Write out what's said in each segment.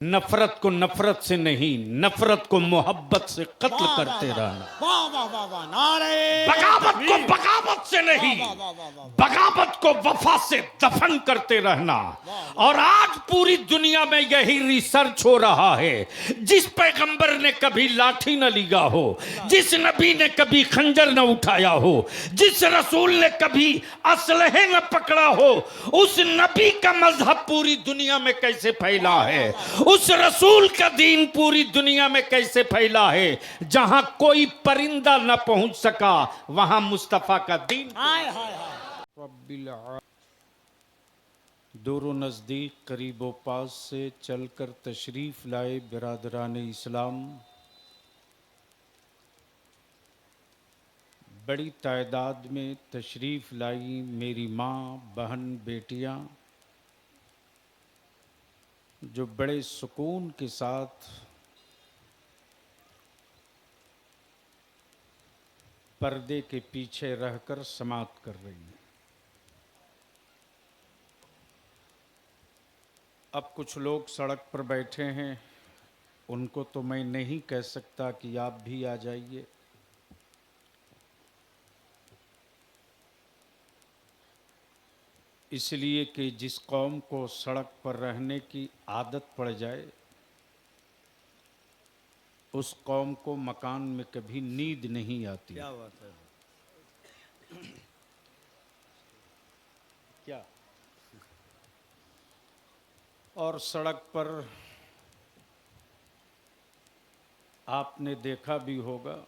नफरत को नफरत से नहीं, नफरत को मोहब्बत से कत्ल करते रहना। वाह वाह वाह वाह, नारे बगावत को तकबीर। बगावत से नहीं, वाह वाह वाह वाह वाह। बगावत को वफा से दफन करते रहना। और आज पूरी दुनिया में यही रिसर्च हो रहा है। जिस पैगंबर ने कभी लाठी न लिया हो, जिस नबी ने कभी खंजर न उठाया हो, जिस रसूल ने कभी असलहे न पकड़ा हो, उस नबी का मजहब पूरी दुनिया में कैसे फैला है, उस रसूल का दीन पूरी दुनिया में कैसे फैला है। जहां कोई परिंदा न पहुंच सका, वहां मुस्तफा का दीन। हाय हाय हाय। दूर नज़दीक करीबो पास से चलकर तशरीफ़ लाए बिरादरान इस्लाम। बड़ी तादाद में तशरीफ़ लाई मेरी माँ, बहन, बेटियाँ, जो बड़े सुकून के साथ पर्दे के पीछे रहकर समात कर रही हैं। अब कुछ लोग सड़क पर बैठे हैं, उनको तो मैं नहीं कह सकता कि आप भी आ जाइए। इसलिए कि जिस कौम को सड़क पर रहने की आदत पड़ जाए, उस कौम को मकान में कभी नींद नहीं आती। क्या बात है। क्या? और सड़क पर आपने देखा भी होगा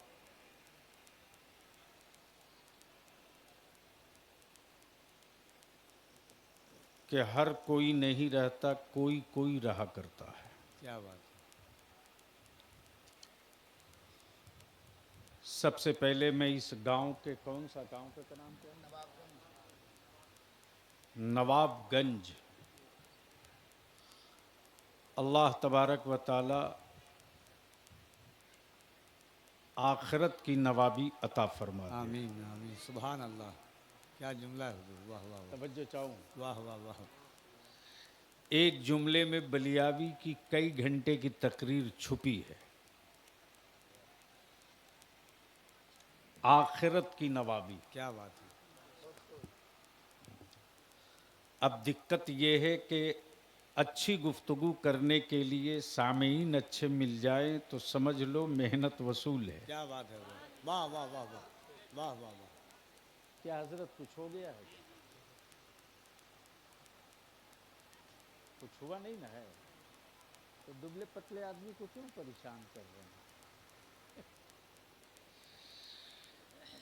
कि हर कोई नहीं रहता, कोई कोई रहा करता है। क्या बात है। सबसे पहले मैं इस गांव के, कौन सा गांव का नाम क्या है? नवाबगंज। अल्लाह तबारक व ताला आखिरत की नवाबी अता फरमा दे। आमीन आमीन, सुभान अल्लाह। क्या जुमला है हुजूर, वाह वाह वाह। तवज्जो चाहूँ। वाह वाह वाह। एक जुमले में बलियावी की कई घंटे की तकरीर छुपी है। आखिरत की नवाबी। क्या बात है। अब दिक्कत यह है कि अच्छी गुफ्तगू करने के लिए सामीन अच्छे मिल जाए तो समझ लो मेहनत वसूल है। क्या बात है हुजूर, वाह वाह वाह वाह वाह वाह वाह। क्या हजरत कुछ हो गया है? कुछ हुआ नहीं ना है तो दुबले पतले आदमी को क्यों परेशान कर रहे हैं?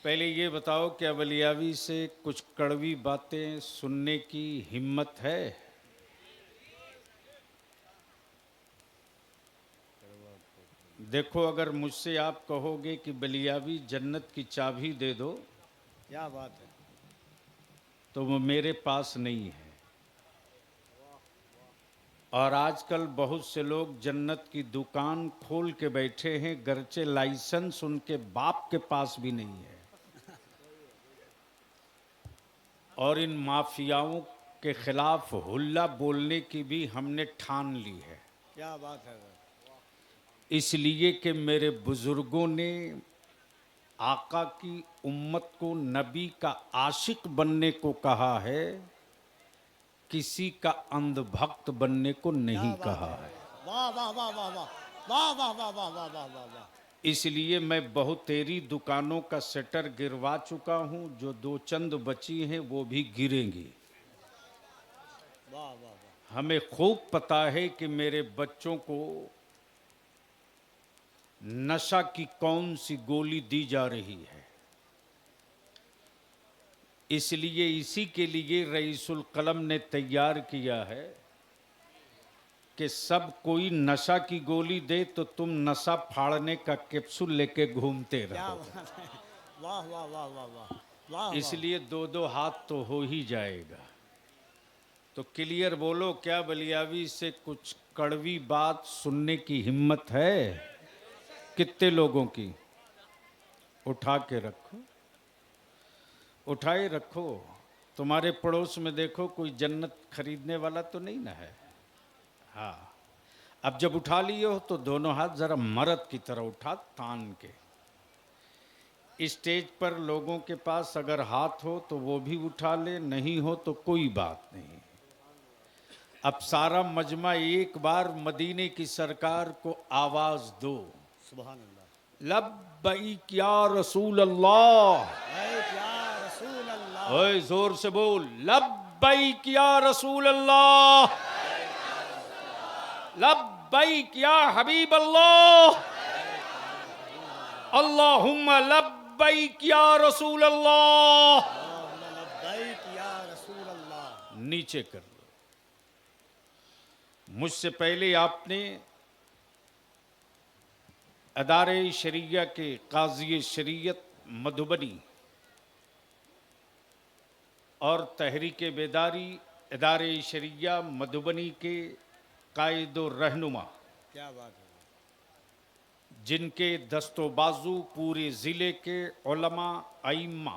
पहले ये बताओ क्या बलियावी से कुछ कड़वी बातें सुनने की हिम्मत है? देखो, अगर मुझसे आप कहोगे कि बलियावी जन्नत की चाबी दे दो, क्या बात है। तो वो मेरे पास नहीं है। और आजकल बहुत से लोग जन्नत की दुकान खोल के बैठे हैं, गरचे लाइसेंस उनके बाप के पास भी नहीं है। और इन माफियाओं के खिलाफ हुल्ला बोलने की भी हमने ठान ली है। क्या बात है। इसलिए कि मेरे बुजुर्गों ने आका की उम्मत को नबी का आशिक बनने को कहा है, किसी का अंधभक्त बनने को नहीं कहा है। वाह वाह वाह वाह वाह वाह वाह वाह वाह वाह वाह वाह वाह। इसलिए मैं बहुतेरी दुकानों का शटर गिरवा चुका हूं, जो दो चंद बची हैं वो भी गिरेंगी। वाह वाह वाह। हमें खूब पता है कि मेरे बच्चों को नशा की कौन सी गोली दी जा रही है। इसलिए इसी के लिए रईसुल कलम ने तैयार किया है कि सब कोई नशा की गोली दे तो तुम नशा फाड़ने का कैप्सूल लेके घूमते क्या रहो। बात है। वाह वाह वाह वाह वाह वाह। इसलिए दो दो हाथ तो हो ही जाएगा। तो क्लियर बोलो, क्या बलियावी से कुछ कड़वी बात सुनने की हिम्मत है? कितने लोगों की? उठा के रखो, उठाए रखो। तुम्हारे पड़ोस में देखो, कोई जन्नत खरीदने वाला तो नहीं ना है? हाँ। अब जब उठा लिए हो तो दोनों हाथ जरा मर्द की तरह उठा तान के। स्टेज पर लोगों के पास अगर हाथ हो तो वो भी उठा ले, नहीं हो तो कोई बात नहीं। अब सारा मजमा एक बार मदीने की सरकार को आवाज दो, सुभान अल्लाह। लब्बैक या रसूल अल्लाह। लब्बैक या रसूल अल्लाह। ओए जोर से बोल, लब्बैक या रसूल अल्लाह, लब्बैक या हबीब अल्लाह, अल्लाहुम्मा लब्बैक या रसूल अल्लाह। लब्बैक या रसूल अल्लाह। नीचे कर लो। मुझसे पहले आपने अदारे शरिया के काजी शरीयत मधुबनी और तहरीक बेदारी अदारे शरिया मधुबनी के कायदो रहनुमा, क्या बात है। जिनके दस्तो बाजू पूरे ज़िले के उलमा आइम्मा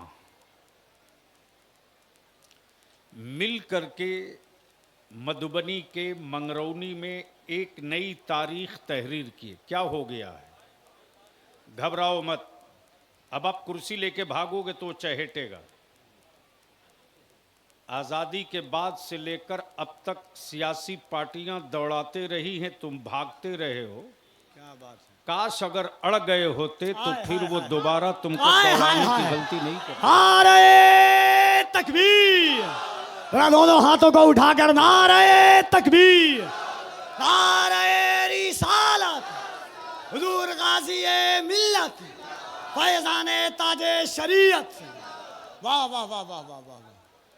मिल करके मधुबनी के मंगरौनी में एक नई तारीख तहरीर की। क्या हो गया है, घबराओ मत। अब आप कुर्सी लेके भागोगे तो चहेटेगा। आज़ादी के बाद से लेकर अब तक सियासी पार्टियां दौड़ाते रही हैं, तुम भागते रहे हो। क्या बात है। काश अगर अड़ गए होते तो हाय, फिर हाय, वो हाय, दोबारा तुमको हाय, दौड़ाने हाय, की हाय। गलती नहीं करते। नारे तकबीर। जरा दोनों हाथों को उठाकर नारे तकबीर, नारे रिसालत, हुजूर गाजी मिल्लत, फैजाने ताजे शरीयत। वाह वाह वाह वाह वाह वाह।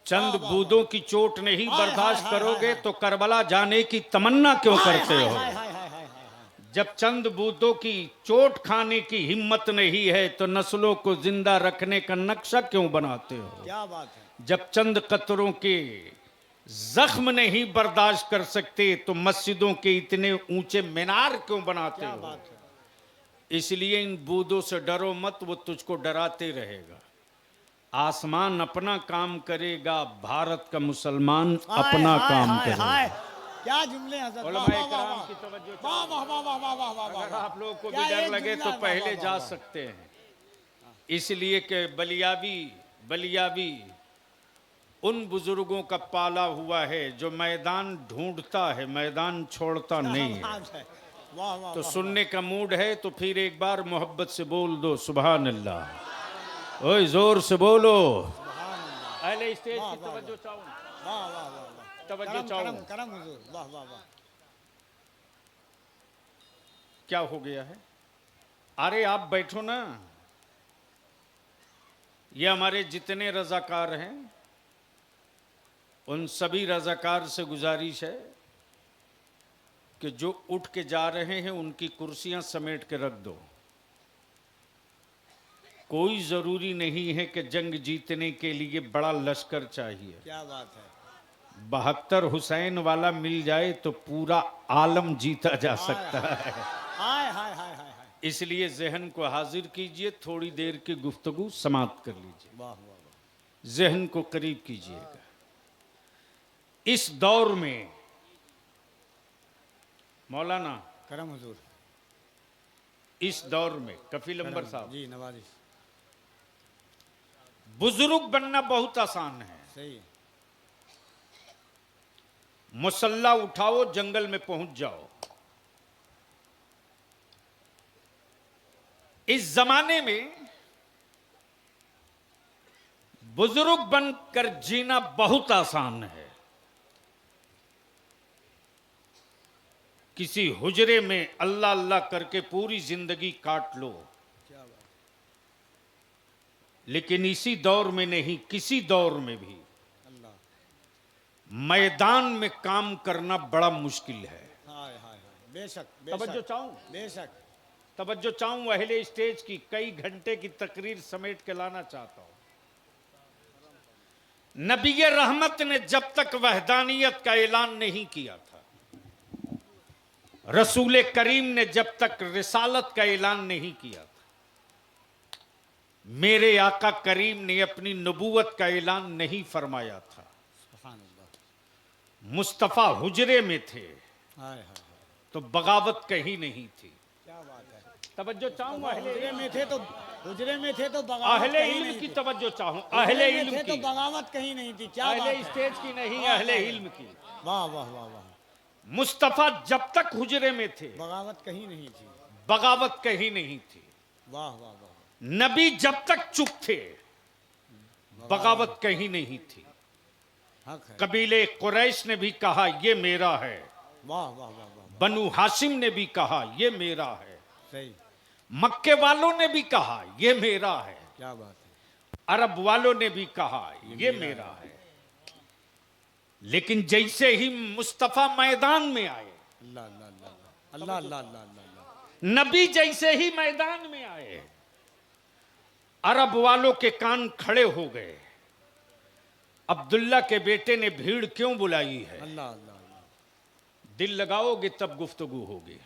चंद बूंदों की चोट नहीं हाय, बर्दाश्त हाय, हाय, करोगे हाय, तो करबला जाने की तमन्ना क्यों करते हाय, हो। हाय, हाय, हाय, हाय, हाय। जब चंद बूंदों की चोट खाने की हिम्मत नहीं है तो नस्लों को जिंदा रखने का नक्शा क्यों बनाते हो। क्या बात है। जब चंद कतरों के जख्म नहीं बर्दाश्त कर सकते तो मस्जिदों के इतने ऊंचे मीनार क्यों बनाते क्या हो। बात है। इसलिए इन बूंदों से डरो मत, वो तुझको डराते रहेगा। आसमान अपना काम करेगा, भारत का मुसलमान अपना हाय, काम हाय, हाय। करेगा। क्या जुमले हैं हज़रत। उलमाए किराम की तवज्जो वाह वाह वाह वाह वाह वाह वाह अगर वाह। आप लोगों को क्या भी डर एक लगे जुमला तो है, वाह, पहले वाह, जा वाह। सकते हैं, इसलिए कि बलियावी उन बुजुर्गों का पाला हुआ है जो मैदान ढूंढता है, मैदान छोड़ता नहीं है। बात है। वाह वाह तो वाह, सुनने का मूड है तो फिर एक बार मोहब्बत से बोल दो सुभान अल्लाह। ओए जोर से बोलो। अहले स्टेज की तवज्जो चाहूं, वाह वाह वाह वाह। तवज्जो करम चाहूं। करम करम हुजूर। वाह वाह वाह। क्या हो गया है। अरे आप बैठो ना। ये हमारे जितने रजाकार हैं उन सभी रजाकार से गुजारिश है कि जो उठ के जा रहे हैं उनकी कुर्सियां समेट के रख दो। कोई जरूरी नहीं है कि जंग जीतने के लिए बड़ा लश्कर चाहिए। क्या बात है। 72 हुसैन वाला मिल जाए तो पूरा आलम जीता जा सकता है। हाय हाय हाय हाय हाय। इसलिए जहन को हाजिर कीजिए, थोड़ी देर की गुफ्तगू समाप्त कर लीजिए, वाह वाह वाह। जहन को करीब कीजिएगा। इस दौर में मौलाना, करम हुजूर। इस दौर में कफील अंबर साहब, जी नवाजिश। बुजुर्ग बनना बहुत आसान है। सही है। मुसल्ला उठाओ, जंगल में पहुंच जाओ। इस जमाने में बुजुर्ग बनकर जीना बहुत आसान है। किसी हुजरे में अल्लाह अल्लाह करके पूरी जिंदगी काट लो, क्या बात। लेकिन इसी दौर में नहीं, किसी दौर में भी अल्लाह। मैदान में काम करना बड़ा मुश्किल है। हाय हाय हाय। बेशक तवज्जो बेशक चाहूं, बेशक। तवज्जो चाहूं अहले स्टेज की। कई घंटे की तकरीर समेट के लाना चाहता हूं। नबी रहमत ने जब तक वहदानियत का ऐलान नहीं किया था, रसूल करीम ने जब तक रिसालत का ऐलान नहीं किया था, मेरे आका करीम ने अपनी नबूवत का ऐलान नहीं फरमाया था, सुभान अल्लाह। मुस्तफ़ा हुजरे में थे, हाय हाय। तो बगावत कहीं नहीं थी। क्या बात है। तवज्जो चाहूँ हुजरे में थे तो बगावत अहले कहीं इल्म नहीं की थी। तवज्जो चाहूँ, हुजरे अहले में इल्म थे तो की, बगावत कहीं नहीं थी। क्या बात अहले है। स्टेज की नहीं, वाह, अहले वाह, इल्म की। वाह वाह वाह वाह। मुस्तफा जब तक हुजरे में थे बगावत कहीं नहीं थी। बगावत कहीं नहीं थी। वाह वाह वाह। नबी जब तक चुप थे बगावत कहीं नहीं थी। हक है। कबीले कुरैश ने भी कहा ये मेरा है, वाह वाह वाह वाह। बनु हाशिम ने भी कहा ये मेरा है, सही। मक्के वालों ने भी कहा ये मेरा है, क्या बात है। अरब वालों ने भी कहा ये मेरा है। लेकिन जैसे ही मुस्तफा मैदान में आए, अल्लाह अल्लाह अल्लाह अल्लाह अल्लाह अल्लाह अल्लाह। नबी जैसे ही मैदान में आए अरब वालों के कान खड़े हो गए। अब्दुल्ला के बेटे ने भीड़ क्यों बुलाई है? अल्लाह अल्लाह अल्लाह। दिल लगाओगे तब गुफ्तगू होगी,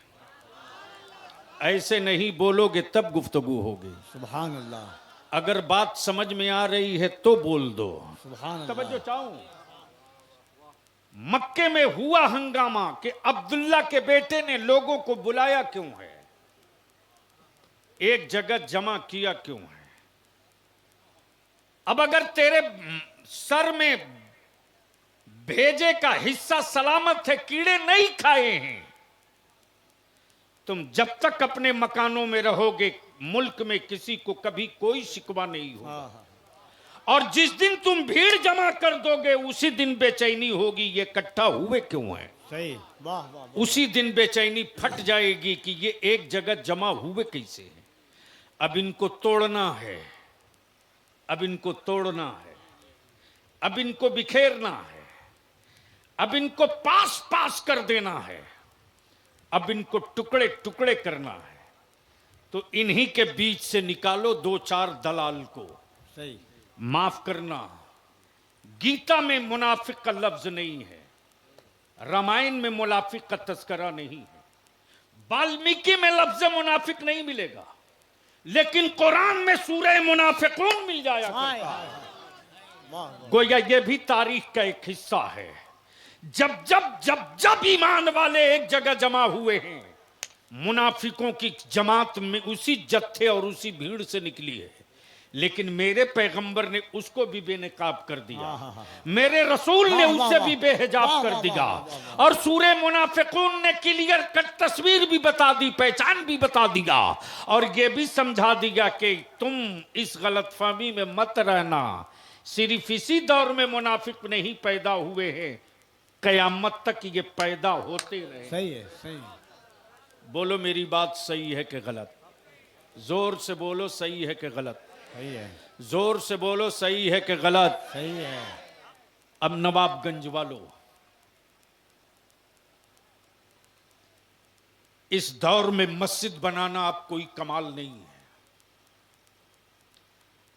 ऐसे नहीं बोलोगे तब गुफ्तगू होगी। सुभान अल्लाह। अगर बात समझ में आ रही है तो बोल दो। सुभान तवज्जो अल्लाह। चाहूं, मक्के में हुआ हंगामा कि अब्दुल्ला के बेटे ने लोगों को बुलाया क्यों है, एक जगह जमा किया क्यों है। अब अगर तेरे सर में भेजे का हिस्सा सलामत है, कीड़े नहीं खाए हैं, तुम जब तक अपने मकानों में रहोगे मुल्क में किसी को कभी कोई शिकवा नहीं होगा। हाँ हाँ। और जिस दिन तुम भीड़ जमा कर दोगे उसी दिन बेचैनी होगी, ये इकट्ठा हुए क्यों हैं। सही। वाह वाह वाह। उसी दिन बेचैनी फट जाएगी कि ये एक जगह जमा हुए कैसे हैं। अब इनको तोड़ना है, अब इनको तोड़ना है, अब इनको बिखेरना है, अब इनको पास पास कर देना है, अब इनको टुकड़े टुकड़े करना है। तो इन्हीं के बीच से निकालो दो चार दलाल को। सही। माफ करना, गीता में मुनाफिक का लफ्ज नहीं है, रामायण में मुनाफिक का तस्करा नहीं है, वाल्मीकि में लफ्ज मुनाफिक नहीं मिलेगा, लेकिन कुरान में सूरह मुनाफिकून मिल जाया हाय करता हाय है। हाय। वाह वाह। गोया ये भी तारीख का एक हिस्सा है। जब जब जब जब ईमान वाले एक जगह जमा हुए हैं, मुनाफिकों की जमात में उसी जत्थे और उसी भीड़ से निकली है। लेकिन मेरे पैगंबर ने उसको भी बेनकाब कर दिया, मेरे रसूल ने वाह, वाह, उससे वाह। भी बेहिजाब वाह, कर वाह, दिया। वाह, वाह, वाह। और सूरे मुनाफिकून ने क्लियर कट तस्वीर भी बता दी, पहचान भी बता दिया, और ये भी समझा दिया कि तुम इस गलतफहमी में मत रहना, सिर्फ इसी दौर में मुनाफिक नहीं पैदा हुए हैं, कयामत तक ये पैदा होते रहे। सही है। सही है। बोलो मेरी बात सही है कि गलत? जोर से बोलो सही है कि गलत? सही है। जोर से बोलो सही है कि गलत? सही है। अब नवाबगंज वालों, इस दौर में मस्जिद बनाना अब कोई कमाल नहीं है।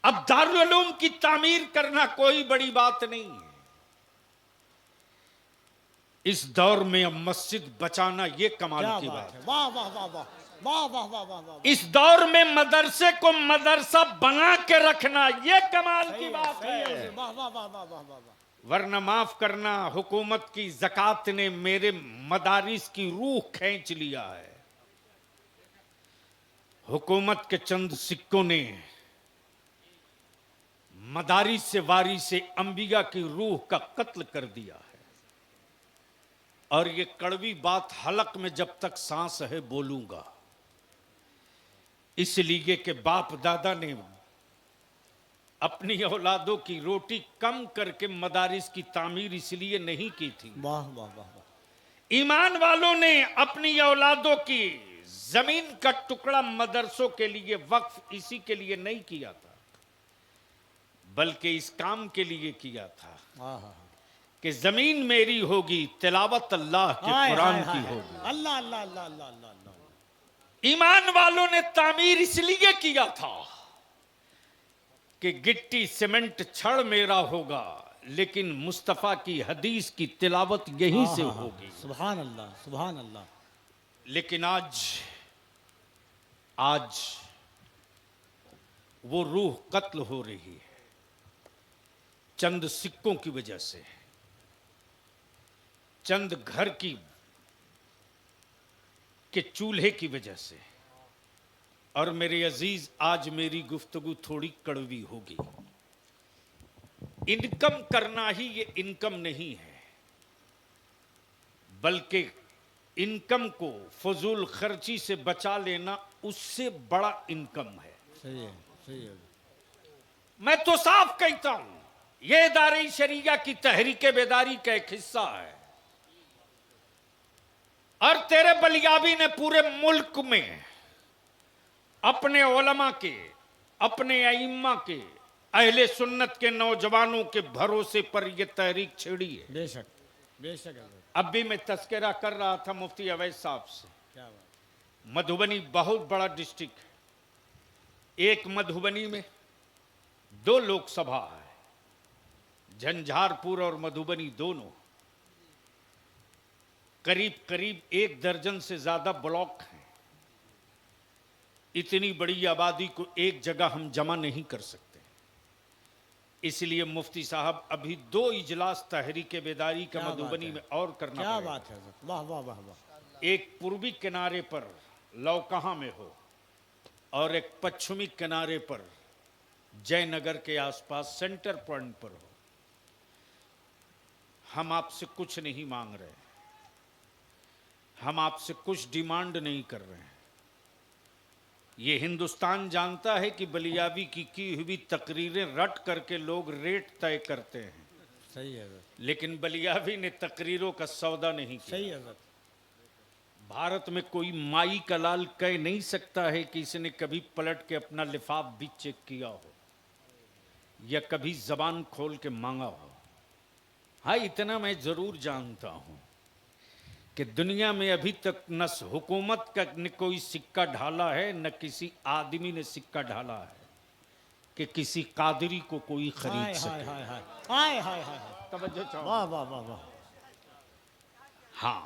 अब दारुल उलूम की तामीर करना कोई बड़ी बात नहीं है। इस दौर में अब मस्जिद बचाना यह कमाल क्या की बात बात है। है। वाह वाह वाह वाह वाह वाह वाह वाह वाह। इस दौर में मदरसे को मदरसा बना के रखना यह कमाल की बात सही है। है। वाह वाह वाह वाह वाह वाह वाह। वरना माफ करना, हुकूमत की ज़कात ने मेरे मदारिस की रूह खींच लिया है। हुकूमत के चंद सिक्कों ने मदारिस से वारी से अंबिया की रूह का कत्ल कर दिया है। और ये कड़वी बात हलक में जब तक सांस है बोलूंगा, इसलिए कि बाप दादा ने अपनी औलादों की रोटी कम करके मदारिस की तामीर इसलिए नहीं की थी। वाह वाह वाह वाह। ईमान वालों ने अपनी औलादों की जमीन का टुकड़ा मदरसों के लिए वक्फ इसी के लिए नहीं किया था, बल्कि इस काम के लिए किया था हाँ हाँ। कि जमीन मेरी होगी, तिलावत अल्लाह के कुरान की होगी। अल्लाह अल्लाह अल्लाह अल्लाह अल्लाह। ईमान वालों ने तामीर इसलिए किया था कि गिट्टी सीमेंट छड़ मेरा होगा, लेकिन मुस्तफा की हदीस की तिलावत यहीं से होगी। सुभान अल्लाह सुभान अल्लाह। लेकिन आज वो रूह कत्ल हो रही है चंद सिक्कों की वजह से, चंद घर की के चूल्हे की वजह से। और मेरे अजीज, आज मेरी गुफ्तगू थोड़ी कड़वी होगी। इनकम करना ही ये इनकम नहीं है, बल्कि इनकम को फजूल खर्ची से बचा लेना उससे बड़ा इनकम है। सही है, सही है। मैं तो साफ कहता हूं, यह इदारे शरिया की तहरीक बेदारी का एक हिस्सा है। और तेरे बलियाबी ने पूरे मुल्क में अपने उलमा के, अपने अइम्मा के, अहले सुन्नत के नौजवानों के भरोसे पर यह तहरीक छेड़ी है। बेशक, बेशक है। अब भी मैं तस्करा कर रहा था मुफ्ती अवैस साहब से। क्या बात। मधुबनी बहुत बड़ा डिस्ट्रिक्ट है। एक मधुबनी में 2 लोकसभा है, झंझारपुर और मधुबनी दोनों। करीब करीब 1 दर्जन से ज्यादा ब्लॉक हैं। इतनी बड़ी आबादी को एक जगह हम जमा नहीं कर सकते। इसलिए मुफ्ती साहब अभी 2 इजलास तहरीक बेदारी का मधुबनी में और करना क्या पड़ेगा। बात है। वाह वाह वाह वाह। एक पूर्वी किनारे पर लौकहा में हो और एक पश्चिमी किनारे पर जयनगर के आसपास सेंटर पॉइंट पर हो। हम आपसे कुछ नहीं मांग रहे, हम आपसे कुछ डिमांड नहीं कर रहे हैं। ये हिंदुस्तान जानता है कि बलियाबी की हुई तकरीरें रट करके लोग रेट तय करते हैं। सही है, लेकिन बलियाबी ने तकरीरों का सौदा नहीं किया। सही है। भारत में कोई माई का लाल कह नहीं सकता है कि इसने कभी पलट के अपना लिफाफ भी चेक किया हो या कभी जबान खोल के मांगा हो। हाँ, इतना मैं जरूर जानता हूं कि दुनिया में अभी तक न हुकूमत का न कोई सिक्का ढाला है, न किसी आदमी ने सिक्का ढाला है कि किसी कादरी को कोई खरीद हाय हाय सके। हाय हाय हाय हाय हाय। तवज्जो चाहो। वाह वाह वाह वाह। हाँ,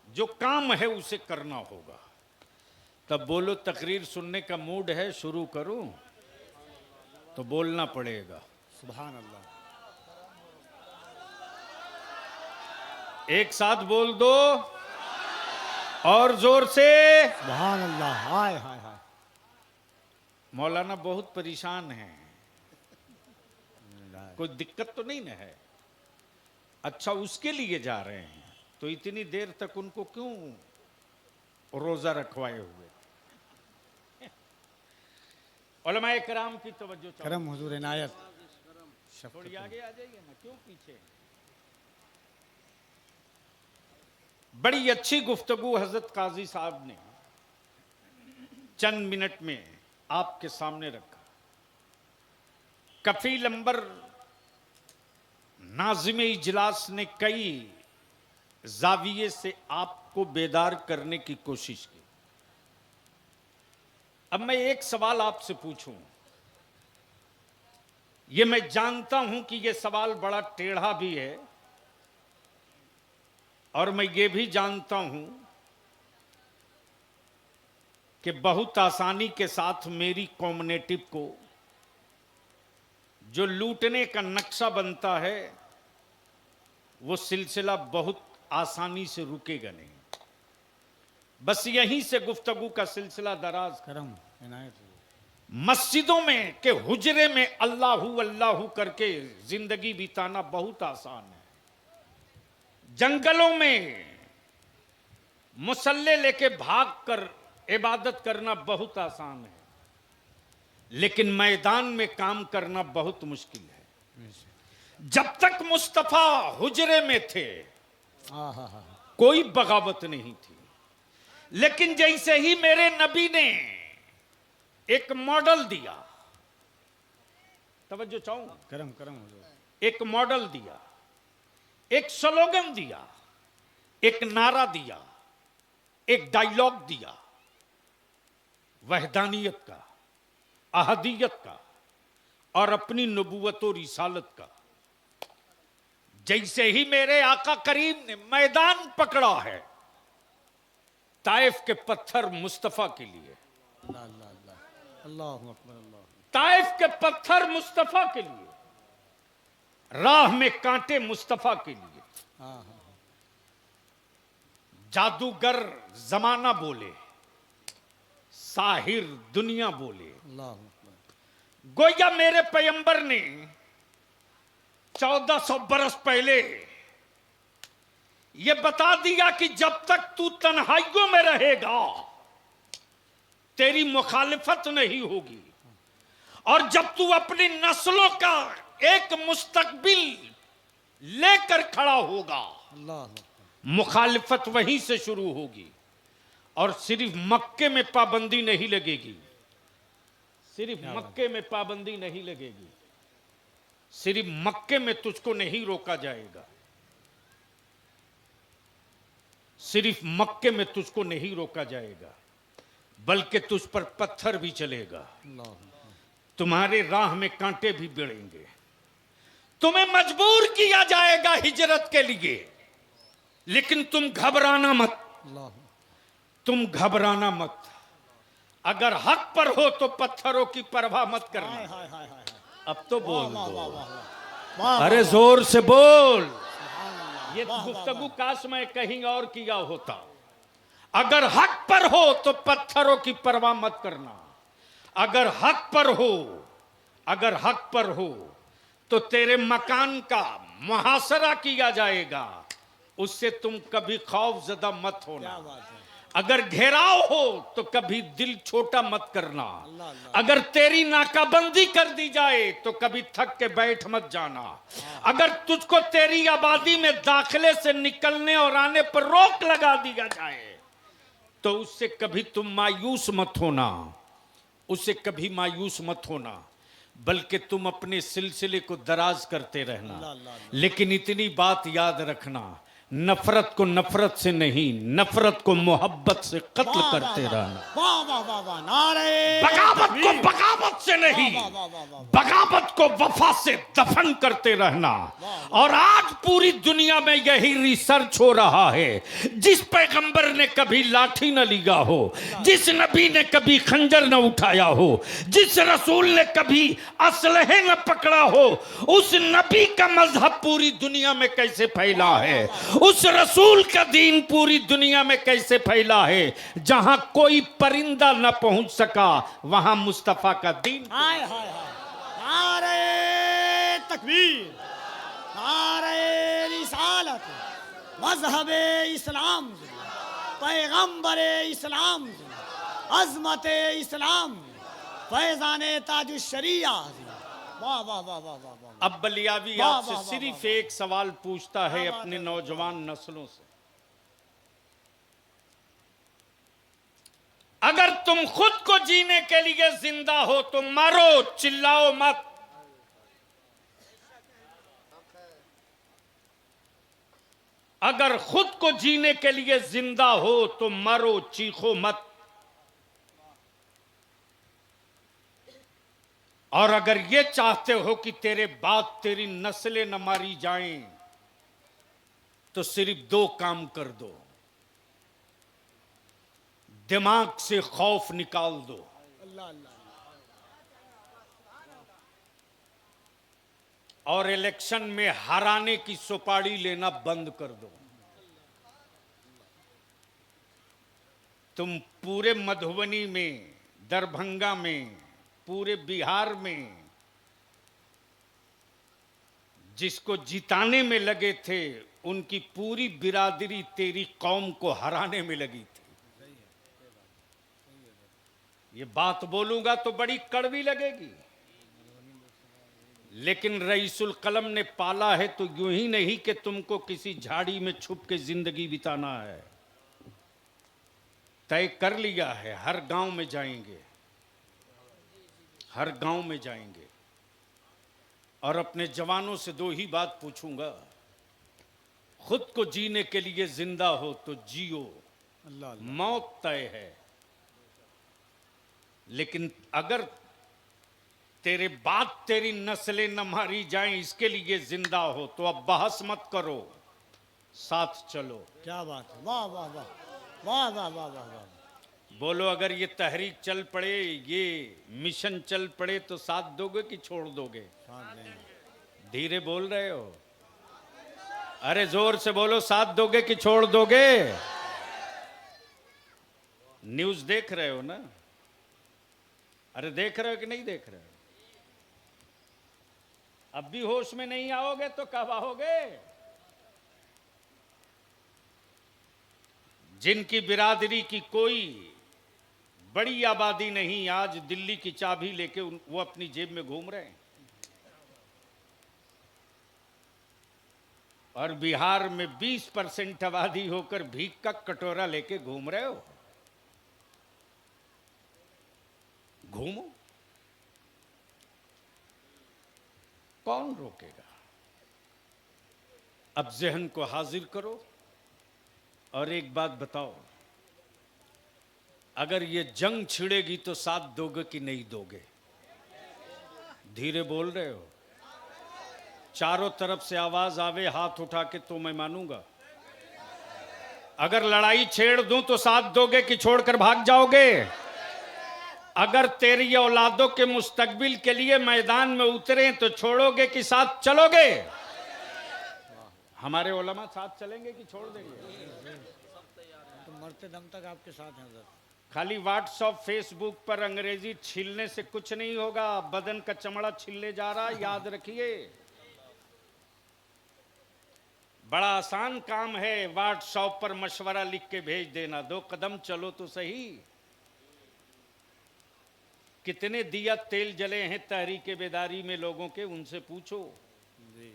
जो काम है उसे करना होगा। तब बोलो, तकरीर सुनने का मूड है, शुरू करूं? तो बोलना पड़ेगा। सुभान अल्लाह। एक साथ बोल दो और जोर से। सुभान अल्लाह। हाय हाय हाय। मौलाना बहुत परेशान हैं, कोई दिक्कत तो नहीं ना है? अच्छा, उसके लिए जा रहे हैं तो इतनी देर तक उनको क्यों रोजा रखवाए हुए? उलमाए कराम की तवज्जो चाहो। करम हुजूर इनायत। थोड़ी आगे आ जाइए ना, क्यों पीछे? बड़ी अच्छी गुफ्तगू हजरत काजी साहब ने चंद मिनट में आपके सामने रखा। कफील अंबर नाज़िम इजलास ने कई जाविये से आपको बेदार करने की कोशिश की। अब मैं एक सवाल आपसे पूछूं। यह मैं जानता हूं कि यह सवाल बड़ा टेढ़ा भी है, और मैं ये भी जानता हूं कि बहुत आसानी के साथ मेरी कम्युनिटी को जो लूटने का नक्शा बनता है वो सिलसिला बहुत आसानी से रुकेगा नहीं। बस यहीं से गुफ्तगू का सिलसिला दराज। करम इनायत। मस्जिदों में के हुजरे में अल्लाहू अल्लाहू करके जिंदगी बिताना बहुत आसान है। जंगलों में मुसल्ले लेके भागकर इबादत करना बहुत आसान है, लेकिन मैदान में काम करना बहुत मुश्किल है। जब तक मुस्तफा हुजरे में थे कोई बगावत नहीं थी, लेकिन जैसे ही मेरे नबी ने एक मॉडल दिया, तवज्जो चाहूं, करम करम हुजूर। एक मॉडल दिया, एक स्लोगन दिया, एक नारा दिया, एक डायलॉग दिया, वहदानियत का, अहदियत का और अपनी नबूवत और रिसालत का। जैसे ही मेरे आका करीम ने मैदान पकड़ा है, ताइफ के पत्थर मुस्तफा के लिए, अल्लाह अल्लाह अल्लाह अल्लाहु अकबर अल्लाह। ताइफ के पत्थर मुस्तफा के लिए, राह में कांटे मुस्तफा के लिए। जादूगर जमाना बोले, साहिर दुनिया बोले, अल्लाह गोया मेरे पैगंबर ने 1400 बरस पहले यह बता दिया कि जब तक तू तन्हाइयों में रहेगा तेरी मुखालिफत नहीं होगी, और जब तू अपनी नस्लों का एक मुस्तकबिल लेकर खड़ा होगा अल्लाह मुखालिफत वहीं से शुरू होगी। और सिर्फ मक्के में पाबंदी नहीं लगेगी, सिर्फ मक्के में पाबंदी नहीं लगेगी, सिर्फ मक्के में तुझको नहीं रोका जाएगा, सिर्फ मक्के में तुझको नहीं रोका जाएगा, बल्कि तुझ पर पत्थर भी चलेगा, तुम्हारे राह में कांटे भी भिड़ेंगे, तुम्हें मजबूर किया जाएगा हिजरत के लिए, लेकिन तुम घबराना मत, तुम घबराना मत। अगर हक पर हो तो पत्थरों की परवाह मत करना। हाय हाय हाय हाय अब तो बोल वाह वाह दो, वाह वाह अरे जोर से बोल। ये वाह, गुफ्तगू काश मैं कहीं और किया होता। अगर हक पर हो तो पत्थरों की परवाह मत करना। अगर हक पर हो, अगर हक पर हो तो तेरे मकान का मुहासरा किया जाएगा, उससे तुम कभी खौफजदा मत क्या होना। बात है। अगर घेराव हो तो कभी दिल छोटा मत करना। अल्लाह, अल्लाह। अगर तेरी नाकाबंदी कर दी जाए तो कभी थक के बैठ मत जाना। अगर तुझको तेरी आबादी में दाखिले से निकलने और आने पर रोक लगा दिया जाए तो उससे कभी तुम मायूस मत होना, उससे कभी मायूस मत होना, बल्कि तुम अपने सिलसिले को दराज करते रहना। अल्लाह, अल्लाह। लेकिन इतनी बात याद रखना, नफरत को नफरत से नहीं, नफरत को मोहब्बत से कत्ल करते रहना। वाह वाह वाह वाह, नारे बगावत को तकबीर। बगावत से नहीं, वाह, वाह, वाह, वाह, वाह। बगावत को वफा से दफन करते रहना। और आज पूरी दुनिया में यही रिसर्च हो रहा है। जिस पैगंबर ने कभी लाठी न लिया हो, जिस नबी ने कभी खंजर न उठाया हो, जिस रसूल ने कभी असलहे न पकड़ा हो, उस नबी का मजहब पूरी दुनिया में कैसे फैला है, उस रसूल का दीन पूरी दुनिया में कैसे फैला है। जहां कोई परिंदा न पहुंच सका वहां मुस्तफा का दीन। हाय हाय हाय, नारे तकबीर, नारे रिसालत, मजहबे इस्लाम, पैगंबरे इस्लाम, अजमते इस्लाम, फैजाने ताजुश्शरिया। वाह वाह वाह वाह वाह वाह। अब बलियावी वाह, आपसे वाह, वाह, सिर्फ वाह। एक सवाल पूछता है क्या बात अपने है। नौजवान नस्लों से, अगर तुम खुद को जीने के लिए जिंदा हो तो मरो, चिल्लाओ मत। अगर खुद को जीने के लिए जिंदा हो तो मरो, चीखो मत। और अगर ये चाहते हो कि तेरे बाद तेरी नस्लें न मारी जाएं तो सिर्फ दो काम कर दो, दिमाग से खौफ निकाल दो अल्लाह अल्लाह। और इलेक्शन में हराने की सुपारी लेना बंद कर दो। तुम पूरे मधुबनी में, दरभंगा में, पूरे बिहार में जिसको जिताने में लगे थे उनकी पूरी बिरादरी तेरी कौम को हराने में लगी थी। ये बात बोलूंगा तो बड़ी कड़वी लगेगी, लेकिन रईसुल कलम ने पाला है तो यूं ही नहीं कि तुमको किसी झाड़ी में छुप के जिंदगी बिताना है। तय कर लिया है, हर गांव में जाएंगे, हर गांव में जाएंगे और अपने जवानों से दो ही बात पूछूंगा। खुद को जीने के लिए जिंदा हो तो जियो, अल्लाह अल्लाह। मौत तय है। लेकिन अगर तेरे बाद तेरी नस्लें न मारी जाएं इसके लिए जिंदा हो तो अब बहस मत करो, साथ चलो। क्या बात है। वाह वाह वाह वाह वाह वाह वाह वाह। बोलो, अगर ये तहरीक चल पड़े, ये मिशन चल पड़े तो साथ दोगे कि छोड़ दोगे? साथ देंगे। धीरे बोल रहे हो, अरे जोर से बोलो, साथ दोगे कि छोड़ दोगे? न्यूज़ देख रहे हो ना? अरे देख रहे हो कि नहीं देख रहे हो? अब भी होश में नहीं आओगे तो कब आओगे? जिनकी बिरादरी की कोई बड़ी आबादी नहीं, आज दिल्ली की चाबी लेके वो अपनी जेब में घूम रहे हैं। और बिहार में 20% आबादी होकर भीख का कटोरा लेके घूम रहे हो। घूमो, कौन रोकेगा? अब जहन को हाजिर करो और एक बात बताओ, अगर ये जंग छिड़ेगी तो साथ दोगे कि नहीं दोगे? धीरे बोल रहे हो? चारों तरफ से आवाज आवे हाथ उठा के तो मैं मानूंगा। अगर लड़ाई छेड़ दूं तो साथ दोगे कि छोड़कर भाग जाओगे? अगर तेरी औलादों के मुस्तकबिल के लिए मैदान में उतरे तो छोड़ोगे कि साथ चलोगे? हमारे उलमा साथ चलेंगे कि छोड़ देंगे? तो मरते दम तक आपके साथ हैं सर। खाली व्हाट्सएप फेसबुक पर अंग्रेजी छीलने से कुछ नहीं होगा, बदन का चमड़ा छिलने जा रहा, याद रखिए। बड़ा आसान काम है व्हाट्सएप पर मशवरा लिख के भेज देना, 2 कदम चलो तो सही। कितने दिया तेल जले हैं तहरीके बेदारी में लोगों के, उनसे पूछो। जी